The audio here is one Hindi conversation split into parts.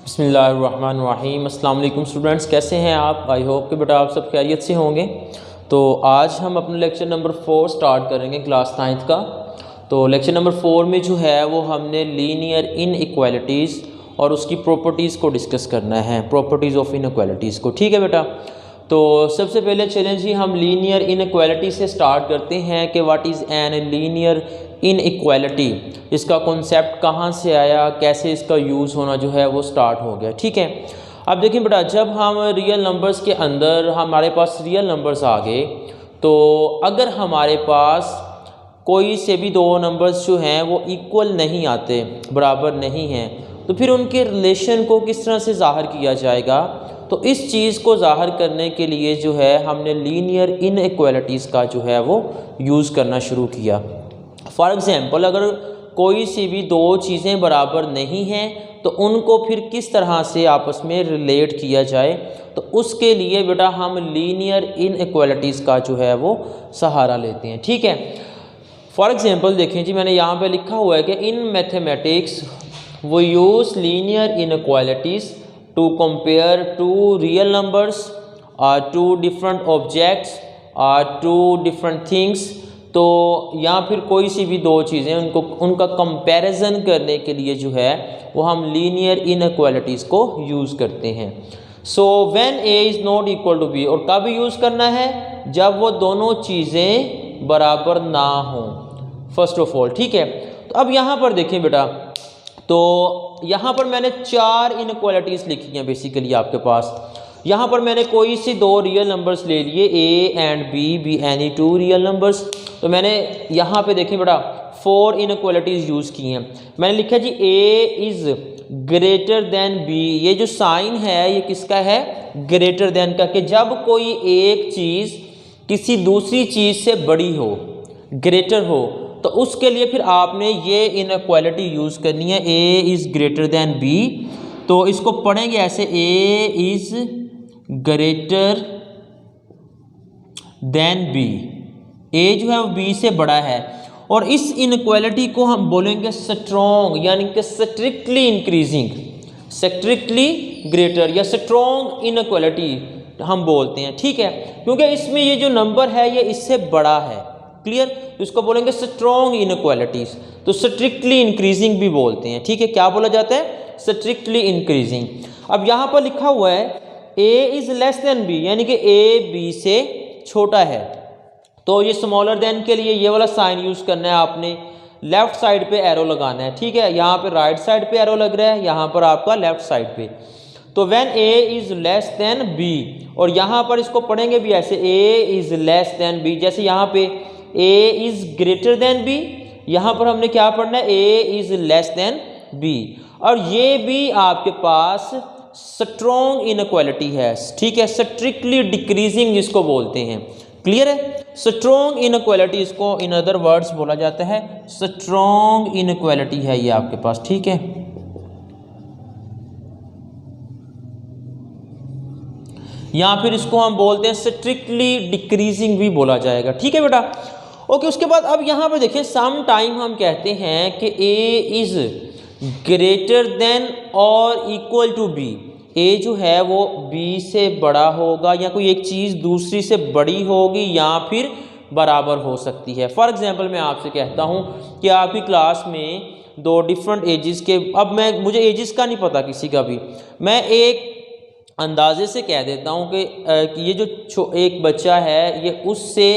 बिस्मिल्लाहिर्रहमानिर्रहीम। अस्सलाम वालेकुम स्टूडेंट्स, कैसे हैं आप? आई होप कि बेटा आप सब खैरियत से होंगे। तो आज हम अपना लेक्चर नंबर 4 स्टार्ट करेंगे क्लास 9th का। तो लेक्चर नंबर 4 में जो है वो हमने लीनियर इनइक्वालिटीज़ और उसकी प्रॉपर्टीज़ को डिस्कस करना है, प्रॉपर्टीज़ ऑफ इनइक्वालिटीज़ को। ठीक है बेटा, तो सबसे पहले चैलेंज ही हम लीनियर इनइक्वालिटी से स्टार्ट करते हैं कि what is an linear inequality. इसका कॉन्सेप्ट कहाँ से आया, कैसे इसका यूज़ होना जो है वो स्टार्ट हो गया। ठीक है, अब देखिए बेटा, जब हम रियल नंबर्स के अंदर हमारे पास रियल नंबर्स आ गए, तो अगर हमारे पास कोई से भी दो नंबर्स जो हैं वो इक्वल नहीं आते, बराबर नहीं हैं, तो फिर उनके रिलेशन को किस तरह से ज़ाहिर किया जाएगा। तो इस चीज़ को ज़ाहिर करने के लिए जो है हमने लीनियर इनइक्वालिटीज़ का जो है वो यूज़ करना शुरू किया। फॉर एग्ज़ाम्पल, अगर कोई सी भी दो चीज़ें बराबर नहीं हैं तो उनको फिर किस तरह से आपस में रिलेट किया जाए, तो उसके लिए बेटा हम लीनियर इनइक्वालिटीज़ का जो है वो सहारा लेते हैं। ठीक है, फॉर एग्ज़ाम्पल देखें जी, मैंने यहाँ पे लिखा हुआ है कि इन मैथमेटिक्स वो use linear inequalities to compare to real numbers to different objects to different things. तो या फिर कोई सी भी दो चीज़ें उनका कंपैरिजन करने के लिए जो है वो हम लीनियर इनइक्वालिटीज़ को यूज़ करते हैं। So when A is not equal to B, और कब यूज़ करना है? जब वो दोनों चीज़ें बराबर ना हों, फर्स्ट ऑफ ऑल। ठीक है, तो अब यहाँ पर देखें बेटा, तो यहाँ पर मैंने 4 इनइक्वालिटीज़ लिखी हैं बेसिकली आपके पास। यहाँ पर मैंने कोई सी दो रियल नंबर्स ले लिए, A and be any two real numbers. तो मैंने यहाँ पे देखें बेटा 4 इनइक्वालिटीज़ यूज़ की हैं। मैंने लिखा जी A is greater than B. ये जो साइन है ये किसका है? ग्रेटर देन का, कि जब कोई एक चीज़ किसी दूसरी चीज़ से बड़ी हो, ग्रेटर हो, तो उसके लिए फिर आपने ये इनइक्वालिटी यूज़ करनी है, ए इज़ ग्रेटर देन बी। तो इसको पढ़ेंगे ऐसे, ए is greater than B. A जो है वो बी से बड़ा है, और इस इनइक्वालिटी को हम बोलेंगे स्ट्रॉन्ग, यानी कि स्ट्रिक्टली इंक्रीजिंग, स्ट्रिक्टली ग्रेटर या स्ट्रॉन्ग इनइक्वालिटी हम बोलते हैं। ठीक है, क्योंकि इसमें ये जो नंबर है ये इससे बड़ा है। क्लियर? तो इसको बोलेंगे स्ट्रॉन्ग इनइक्वालिटीज। तो स्ट्रिक्टली इंक्रीजिंग भी बोलते हैं। ठीक है, क्या बोला जाता है? Strictly increasing. अब यहाँ पर लिखा हुआ है ए इज़ लेस देन बी, यानी कि ए बी से छोटा है। तो ये स्मॉलर देन के लिए ये वाला साइन यूज़ करना है आपने, लेफ्ट साइड पे एरो लगाना है। ठीक है, यहाँ पे राइट साइड पे एरो लग रहा है, यहाँ पर आपका लेफ्ट साइड पे। तो when A is less than b, और यहाँ पर इसको पढ़ेंगे भी ऐसे, ए इज़ लेस देन बी। जैसे यहाँ पे a is greater than b, यहाँ पर हमने क्या पढ़ना है? ए इज़ लेस देन बी। और ये भी आपके पास स्ट्रॉन्ग इनइक्वालिटी है। ठीक है, स्ट्रिक्टली डिक्रीजिंग जिसको बोलते हैं। क्लियर है? स्ट्रॉन्ग इनइक्वालिटी, इसको इन अदर वर्ड्स बोला जाता है स्ट्रॉन्ग इनइक्वालिटी है ये आपके पास। ठीक है, या फिर इसको हम बोलते हैं स्ट्रिक्टली डिक्रीजिंग भी बोला जाएगा। ठीक है बेटा, ओके। उसके बाद अब यहाँ पे देखिए, सम टाइम हम कहते हैं कि ए इज़ ग्रेटर देन और इक्वल टू बी। ए जो है वो बी से बड़ा होगा, या कोई एक चीज़ दूसरी से बड़ी होगी, या फिर बराबर हो सकती है। फॉर एग्जांपल मैं आपसे कहता हूँ कि आपकी क्लास में दो डिफरेंट एजेस के, अब मुझे एजेस का नहीं पता किसी का भी, मैं एक अंदाजे से कह देता हूँ कि ये जो एक बच्चा है ये उससे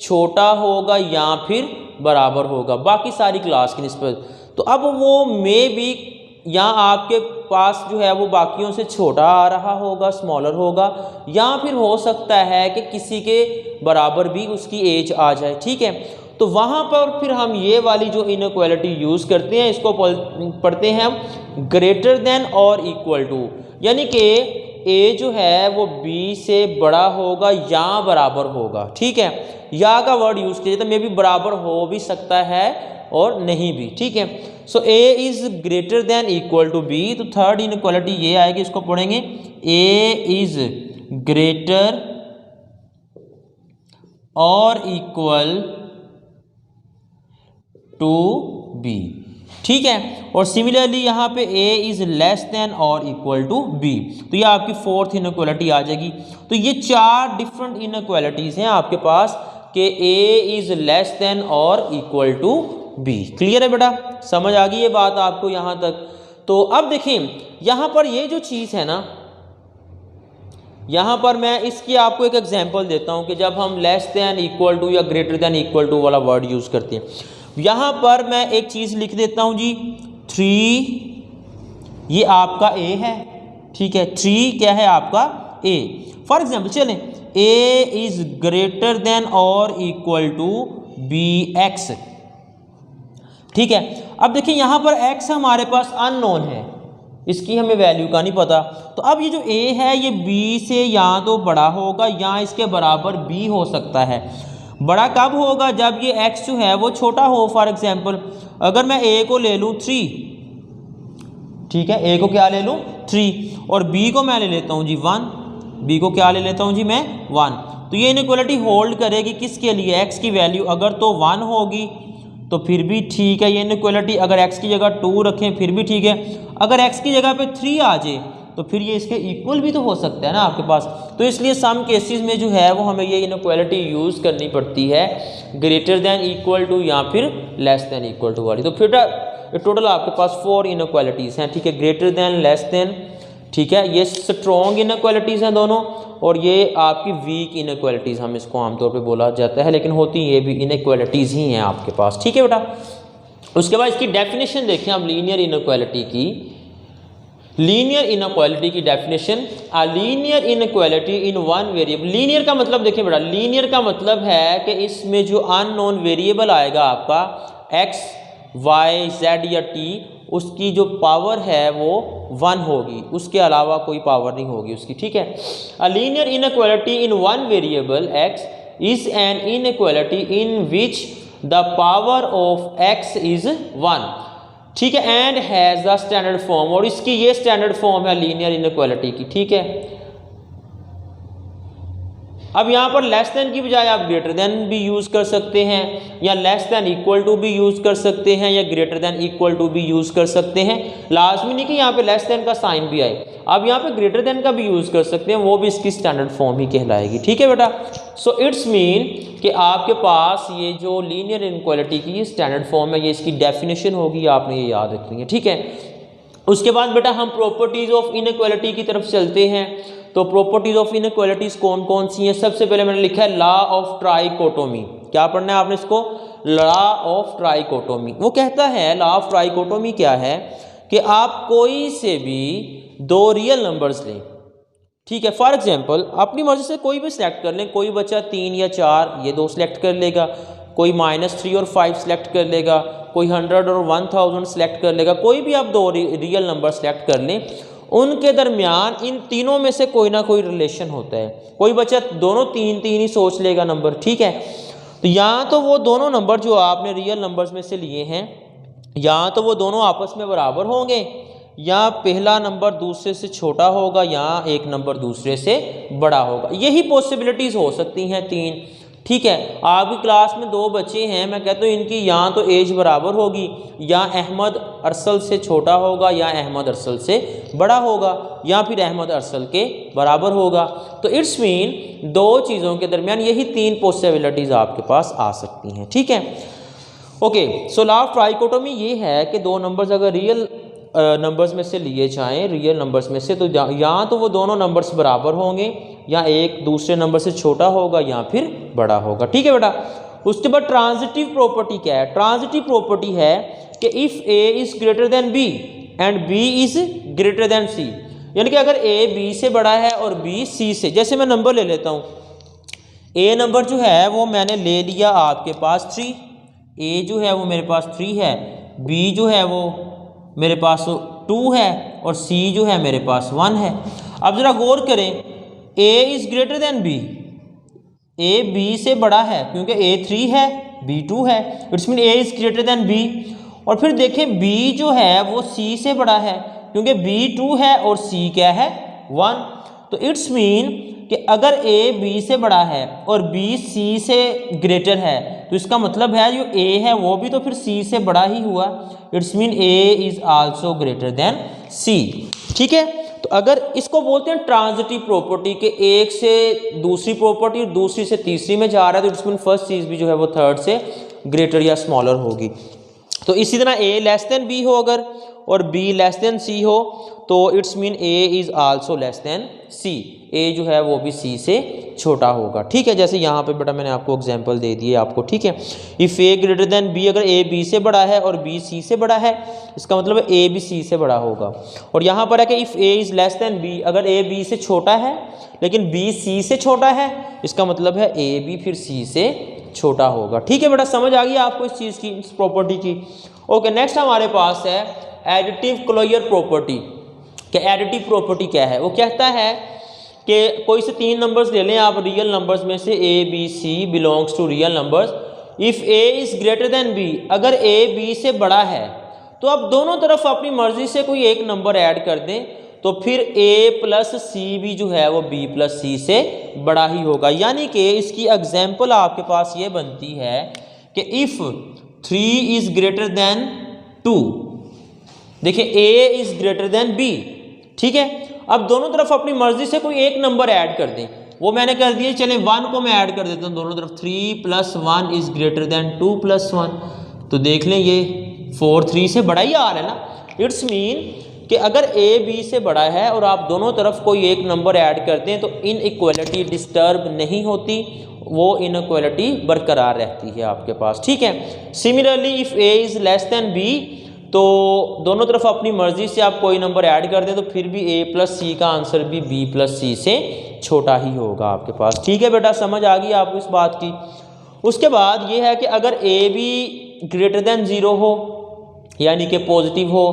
छोटा होगा या फिर बराबर होगा बाकी सारी क्लास की निस्बत। तो अब वो मे बी या आपके पास जो है वो बाकियों से छोटा आ रहा होगा, स्मॉलर होगा, या फिर हो सकता है कि किसी के बराबर भी उसकी एज आ जाए। ठीक है, तो वहाँ पर फिर हम ये वाली जो इनइक्वालिटी यूज़ करते हैं, इसको पढ़ते हैं हम ग्रेटर देन और इक्वल टू, यानी कि ए जो है वो बी से बड़ा होगा या बराबर होगा। ठीक है, या का वर्ड यूज़ किया जाता है, मे बी बराबर हो भी सकता है और नहीं भी। ठीक है, so A is greater than equal to B. तो थर्ड इनइक्वालिटी ये आएगी, इसको पढ़ेंगे ए इज़ ग्रेटर और इक्वल टू बी। ठीक है। और सिमिलरली यहाँ पे a इज़ लेस देन और इक्वल टू b, तो ये आपकी फोर्थ इनइक्वालिटी आ जाएगी। तो ये 4 डिफरेंट इनइक्वालिटीज़ हैं आपके पास कि a इज़ लेस देन और इक्वल टू b। क्लियर है बेटा, समझ आ गई ये बात आपको यहाँ तक। तो अब देखें यहाँ पर ये जो चीज़ है ना, यहाँ पर मैं इसकी आपको एक एग्जांपल देता हूँ कि जब हम लेस देन इक्वल टू या ग्रेटर देन इक्वल टू वाला वर्ड यूज़ करते हैं, यहाँ पर मैं एक चीज़ लिख देता हूँ जी 3, ये आपका a है, ठीक है। 3 क्या है आपका a। फॉर एग्जाम्पल चलें a इज़ ग्रेटर देन और इक्वल टू bx, ठीक है। अब देखिए यहाँ पर x हमारे पास अननोन है, इसकी हमें वैल्यू का नहीं पता। तो अब ये जो a है ये b से या तो बड़ा होगा या इसके बराबर b हो सकता है। बड़ा कब होगा? जब ये x जो है वो छोटा हो। फॉर एग्जांपल अगर मैं a को ले लूँ 3, ठीक है, a को क्या ले लूँ 3 और b को मैं ले लेता हूँ जी 1, b को क्या ले लेता हूँ जी मैं 1, तो ये इनइक्वालिटी होल्ड करेगी किसके लिए? x की वैल्यू अगर तो 1 होगी तो फिर भी ठीक है ये इनइक्वालिटी, अगर x की जगह 2 रखें फिर भी ठीक है, अगर x की जगह पे 3 आ जाए तो फिर ये इसके इक्वल भी तो हो सकता है ना आपके पास। तो इसलिए सम केसेस में जो है वो हमें ये इनइक्वालिटी यूज़ करनी पड़ती है ग्रेटर देन इक्वल टू या फिर लेस देन इक्वल टू वाली। तो फिर टोटल आपके पास 4 इनइक्वालिटीज़ हैं, ठीक है, ग्रेटर देन, लेस देन, ठीक है, ये स्ट्रॉन्ग इनइक्वालिटीज़ हैं दोनों, और ये आपकी वीक इनइक्वालिटीज़ हम इसको आमतौर पे बोला जाता है, लेकिन होती ये भी इनइक्वालिटीज़ ही हैं आपके पास, ठीक है बेटा। उसके बाद इसकी डेफिनेशन देखें हम लीनियर इनइक्वालिटी की। लीनियर इनइक्वालिटी की definition, a linear inequality in one variable. Linear का मतलब देखिए बेटा, लीनियर का मतलब है कि इसमें जो अननोन वेरिएबल आएगा आपका x, y, z या t, उसकी जो पावर है वो 1 होगी, उसके अलावा कोई पावर नहीं होगी उसकी, ठीक है। A linear inequality in one variable x is an inequality in which the power of x is 1, ठीक है, and has the standard form, और इसकी ये स्टैंडर्ड फॉर्म है लीनियर इनइक्वालिटी की, ठीक है। अब यहाँ पर लेस देन की बजाय आप ग्रेटर देन भी यूज़ कर सकते हैं, या लेस देन इक्वल टू भी यूज़ कर सकते हैं, या ग्रेटर देन इक्वल टू भी यूज़ कर सकते हैं। लाजमी नहीं कि यहाँ पे लेस देन का साइन भी आए, आप यहाँ पे ग्रेटर देन का भी यूज़ कर सकते हैं, वो भी इसकी स्टैंडर्ड फॉर्म ही कहलाएगी, ठीक है बेटा। सो इट्स मीन कि आपके पास ये जो लीनियर इनइक्वालिटी की स्टैंडर्ड फॉर्म है, ये इसकी डेफिनेशन होगी, आपने ये याद रखनी है, ठीक है। उसके बाद बेटा हम प्रॉपर्टीज़ ऑफ इनइक्वालिटी की तरफ चलते हैं। तो प्रॉपर्टीज ऑफ इनइक्वालिटीज कौन कौन सी हैं? सबसे पहले मैंने लिखा है लॉ ऑफ ट्राइकोटोमी। क्या पढ़ना है आपने इसको? Law of trichotomy. वो कहता है, लॉ ऑफ ट्राइकोटोमी क्या है कि आप कोई से भी 2 रियल नंबर्स लें, ठीक है। फॉर एग्जांपल अपनी मर्जी से कोई भी सिलेक्ट कर लें, कोई बच्चा 3 या 4 ये 2 सिलेक्ट कर लेगा, कोई -3 और 5 सिलेक्ट कर लेगा, कोई 100 और 1000 सिलेक्ट कर लेगा, कोई भी आप 2 रियल नंबर सेलेक्ट कर लें, उनके दरमियान इन तीनों में से कोई ना कोई रिलेशन होता है। कोई बच्चा दोनों 3 ही सोच लेगा नंबर, ठीक है। तो या तो वो दोनों नंबर जो आपने रियल नंबर्स में से लिए हैं, या तो वो दोनों आपस में बराबर होंगे, या पहला नंबर दूसरे से छोटा होगा, या एक नंबर दूसरे से बड़ा होगा। यही पॉसिबिलिटीज़ हो सकती हैं 3, ठीक है। आपकी क्लास में 2 बच्चे हैं, मैं कहता हूँ इनकी या तो एज बराबर होगी, या अहमद अरसल से छोटा होगा, या अहमद अरसल से बड़ा होगा, या फिर अहमद अरसल के बराबर होगा। तो इट्स मीन 2 चीज़ों के दरमियान यही 3 पॉसिबिलिटीज़ आपके पास आ सकती हैं, ठीक है। Okay, so law of trichotomy ये है कि 2 नंबर्स अगर रियल नंबर्स में से लिए जाएं, रियल नंबर्स में से, तो या तो वो दोनों नंबर्स बराबर होंगे, या एक दूसरे नंबर से छोटा होगा, या फिर बड़ा होगा, ठीक है बेटा। उसके बाद ट्रांजिटिव प्रॉपर्टी क्या है? ट्रांजिटिव प्रॉपर्टी है कि if a is greater then b and b is greater then c, यानी कि अगर a b से बड़ा है और b c से, जैसे मैं नंबर ले लेता हूँ, a नंबर जो है वो मैंने ले लिया आपके पास 3, a जो है वो मेरे पास 3 है, b जो है वो मेरे पास 2 है, और c जो है मेरे पास 1 है। अब ज़रा गौर करें, a is greater then b, a b से बड़ा है क्योंकि a 3 है, b 2 है, it's mean a is greater then b। और फिर देखें b जो है वो c से बड़ा है क्योंकि b 2 है और c क्या है 1। तो इट्स मीन कि अगर ए बी से बड़ा है और बी सी से ग्रेटर है तो इसका मतलब है जो ए है वो भी तो फिर सी से बड़ा ही हुआ, it's mean A is also greater than C. ठीक है, तो अगर इसको बोलते हैं ट्रांजिटिव प्रॉपर्टी के एक से दूसरी प्रॉपर्टी और दूसरी से तीसरी में जा रहा है तो इट्स मीन फर्स्ट चीज़ भी जो है वो थर्ड से ग्रेटर या स्मॉलर होगी। तो इसी तरह ए लेस देन बी हो अगर और बी लेस देन सी हो तो it's mean A is also less than C, A जो है वो भी सी से छोटा होगा। ठीक है, जैसे यहाँ पे बेटा मैंने आपको एग्जांपल दे दिए आपको। ठीक है, if a greater than b, अगर ए बी से बड़ा है और बी सी से बड़ा है इसका मतलब है ए भी सी से बड़ा होगा। और यहाँ पर है कि if A is less than b, अगर ए बी से छोटा है लेकिन बी सी से छोटा है इसका मतलब है ए भी फिर सी से छोटा होगा। ठीक है बेटा, समझ आ गई आपको इस चीज़ की, इस प्रॉपर्टी की। ओके, नेक्स्ट हमारे पास है एडिटिव क्लोजर प्रॉपर्टी। कि एडिटिव प्रॉपर्टी क्या है, वो कहता है कि कोई से तीन नंबर्स ले लें आप रियल नंबर्स में से, a b c belongs to real numbers. If A is greater than b, अगर ए बी से बड़ा है तो आप दोनों तरफ अपनी मर्जी से कोई एक नंबर ऐड कर दें तो फिर ए प्लस सी भी जो है वो बी प्लस सी से बड़ा ही होगा। यानी कि इसकी एग्जाम्पल आपके पास ये बनती है कि इफ़ 3 इज़ ग्रेटर देन 2, देखिए a is greater than b. ठीक है, अब दोनों तरफ अपनी मर्जी से कोई एक नंबर ऐड कर दें, वो मैंने कर दिया, चले 1 को मैं ऐड कर देता हूँ दोनों तरफ, 3 + 1 इज़ ग्रेटर देन 2 + 1, तो देख लें ये 4 3 से बड़ा ही आ रहा है ना। इट्स मीन कि अगर ए बी से बड़ा है और आप दोनों तरफ कोई एक नंबर ऐड करते हैं तो इनइक्वालिटी डिस्टर्ब नहीं होती, वो इनइक्वालिटी बरकरार रहती है आपके पास। ठीक है, similarly if A is less than B, तो दोनों तरफ अपनी मर्जी से आप कोई नंबर ऐड कर दें तो फिर भी ए प्लस सी का आंसर भी बी प्लस सी से छोटा ही होगा आपके पास। ठीक है बेटा, समझ आ गई आपको इस बात की। उसके बाद ये है कि अगर ए बी ग्रेटर देन 0 हो यानी कि पॉजिटिव हो,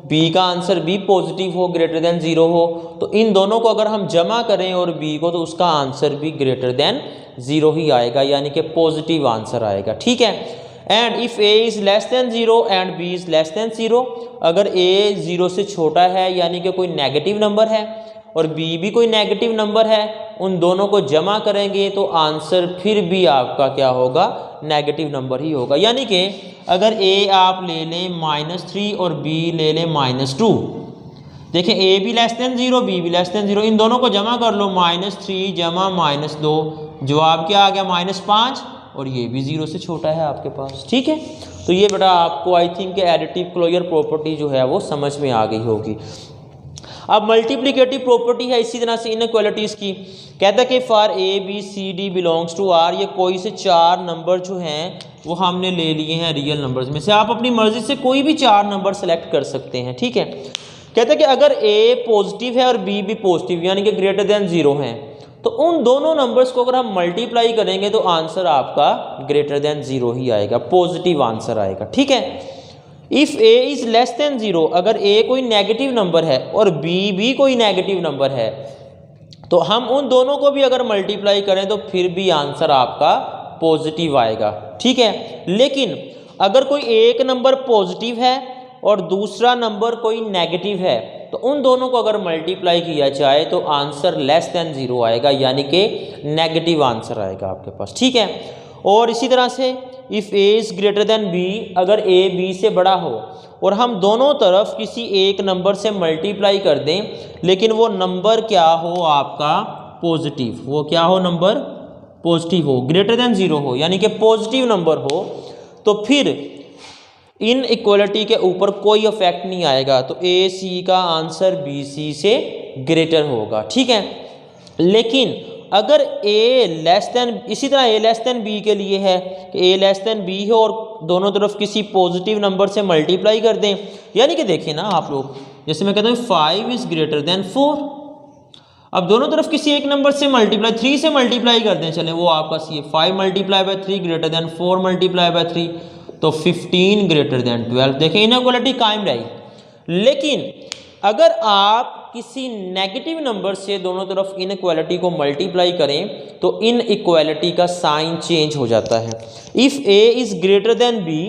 बी का आंसर भी पॉजिटिव हो, ग्रेटर देन 0 हो, तो इन दोनों को अगर हम जमा करें और बी को तो उसका आंसर भी ग्रेटर देन 0 ही आएगा, यानी कि पॉजिटिव आंसर आएगा। ठीक है, and if A is less than 0 and b is less than 0, अगर ए 0 से छोटा है यानी कि कोई नेगेटिव नंबर है और बी भी कोई नेगेटिव नंबर है, उन दोनों को जमा करेंगे तो आंसर फिर भी आपका क्या होगा, नेगेटिव नंबर ही होगा। यानी कि अगर ए आप ले लें -3 और बी ले लें -2, देखें ए भी लेस देन 0 बी भी लेस देन 0, इन दोनों को जमा कर लो, -3 जमा -2, जवाब क्या आ गया -5, और ये भी 0 से छोटा है आपके पास। ठीक है, तो ये बेटा आपको I think additive closure property जो है वो समझ में आ गई होगी। अब मल्टीप्लिकेटिव प्रॉपर्टी है इसी तरह से इनइक्वालिटीज़ की। कहता है कि for a b c d belongs to R, ये कोई से 4 नंबर जो हैं वो हमने ले लिए हैं रियल नंबर्स में से, आप अपनी मर्जी से कोई भी 4 नंबर सेलेक्ट कर सकते हैं। ठीक है, कहता है कि अगर ए पॉजिटिव है और बी भी पॉजिटिव यानी कि ग्रेटर देन 0 है, तो उन दोनों नंबर्स को अगर हम मल्टीप्लाई करेंगे तो आंसर आपका ग्रेटर देन 0 ही आएगा, पॉजिटिव आंसर आएगा। ठीक है, if A is less than 0, अगर ए कोई नेगेटिव नंबर है और बी भी कोई नेगेटिव नंबर है तो हम उन दोनों को भी अगर मल्टीप्लाई करें तो फिर भी आंसर आपका पॉजिटिव आएगा। ठीक है, लेकिन अगर कोई एक नंबर पॉजिटिव है और दूसरा नंबर कोई नेगेटिव है तो उन दोनों को अगर मल्टीप्लाई किया जाए तो आंसर लेस देन 0 आएगा, यानी कि नेगेटिव आंसर आएगा आपके पास। ठीक है, और इसी तरह से if A is greater than b, अगर ए बी से बड़ा हो और हम दोनों तरफ किसी एक नंबर से मल्टीप्लाई कर दें लेकिन वो नंबर क्या हो आपका पॉजिटिव, वो क्या हो, नंबर पॉजिटिव हो, ग्रेटर देन 0 हो यानी कि पॉजिटिव नंबर हो, तो फिर इन इक्वलिटी के ऊपर कोई इफेक्ट नहीं आएगा, तो ए सी का आंसर बी सी से ग्रेटर होगा। ठीक है, लेकिन अगर ए लेस देन, इसी तरह ए लेस देन बी के लिए है कि ए लेस देन बी हो और दोनों तरफ किसी पॉजिटिव नंबर से मल्टीप्लाई कर दें, यानी कि देखिए ना आप लोग, जैसे मैं कहता हूँ 5 इज़ ग्रेटर देन 4, अब दोनों तरफ किसी एक नंबर से मल्टीप्लाई 3 से मल्टीप्लाई कर दें, चले वो आपका सी है 5 × 3 ग्रेटर देन 4 × 3, तो 15 ग्रेटर देन 12। देखें इनइक्वालिटी कायम रही। लेकिन अगर आप किसी नेगेटिव नंबर से दोनों तरफ इनइक्वालिटी को मल्टीप्लाई करें तो इनइक्वालिटी का साइन चेंज हो जाता है। If A is greater than B,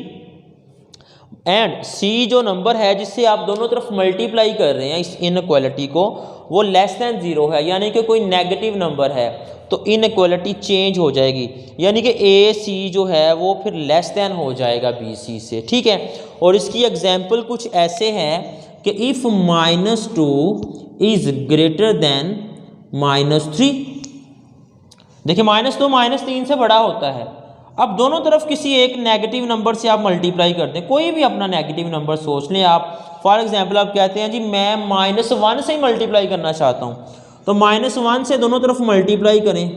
and C जो नंबर है जिससे आप दोनों तरफ मल्टीप्लाई कर रहे हैं इस इनइक्वालिटी को, वो लेस दैन 0 है, यानी कि कोई नेगेटिव नंबर है, तो इनइक्वालिटी चेंज हो जाएगी, यानी कि ए सी जो है वो फिर लेस दैन हो जाएगा बी सी से। ठीक है, और इसकी एग्जांपल कुछ ऐसे हैं कि इफ़ -2 इज़ ग्रेटर दैन -3। देखिए -2 -3 से बड़ा होता है। अब दोनों तरफ किसी एक नेगेटिव नंबर से आप मल्टीप्लाई करते हैं, कोई भी अपना नेगेटिव नंबर सोच लें आप। फॉर एग्जांपल आप कहते हैं जी मैं -1 से ही मल्टीप्लाई करना चाहता हूं, तो -1 से दोनों तरफ मल्टीप्लाई करें।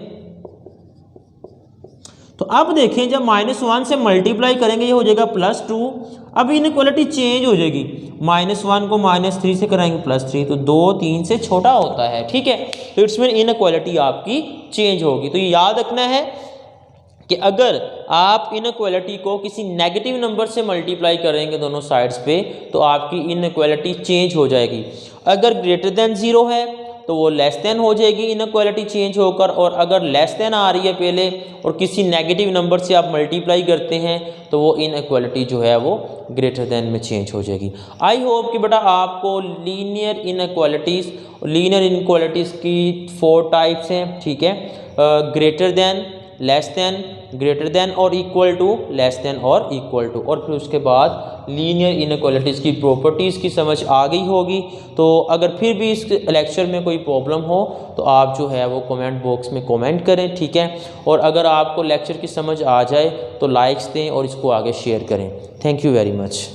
तो अब देखें जब -1 से मल्टीप्लाई करेंगे ये हो जाएगा +2। अब इनइक्वालिटी चेंज हो जाएगी, -1 को -3 से कराएंगे +3, तो 2 3 से छोटा होता है। ठीक है, तो इट्स मीन इनइक्वालिटी आपकी चेंज होगी। तो ये याद रखना है कि अगर आप इनइक्वालिटी को किसी नेगेटिव नंबर से मल्टीप्लाई करेंगे दोनों साइड्स पे, तो आपकी इनइक्वालिटी चेंज हो जाएगी। अगर ग्रेटर देन 0 है तो वो लेस देन हो जाएगी इनइक्वालिटी चेंज होकर, और अगर लेस देन आ रही है पहले और किसी नेगेटिव नंबर से आप मल्टीप्लाई करते हैं तो वो इनइक्वालिटी जो है वो ग्रेटर देन में चेंज हो जाएगी। आई होप कि बेटा आपको लीनियर इनइक्वालिटीज़ की 4 टाइप्स हैं। ठीक है, greater than, less than, greater than और इक्वल टू, लेस देन और इक्वल टू, और फिर उसके बाद लीनियर इनइक्वालिटीज़ की प्रॉपर्टीज़ की समझ आ गई होगी। तो अगर फिर भी इस लेक्चर में कोई प्रॉब्लम हो तो आप जो है वो कमेंट बॉक्स में कमेंट करें। ठीक है, और अगर आपको लेक्चर की समझ आ जाए तो लाइक्स दें और इसको आगे शेयर करें। Thank you very much.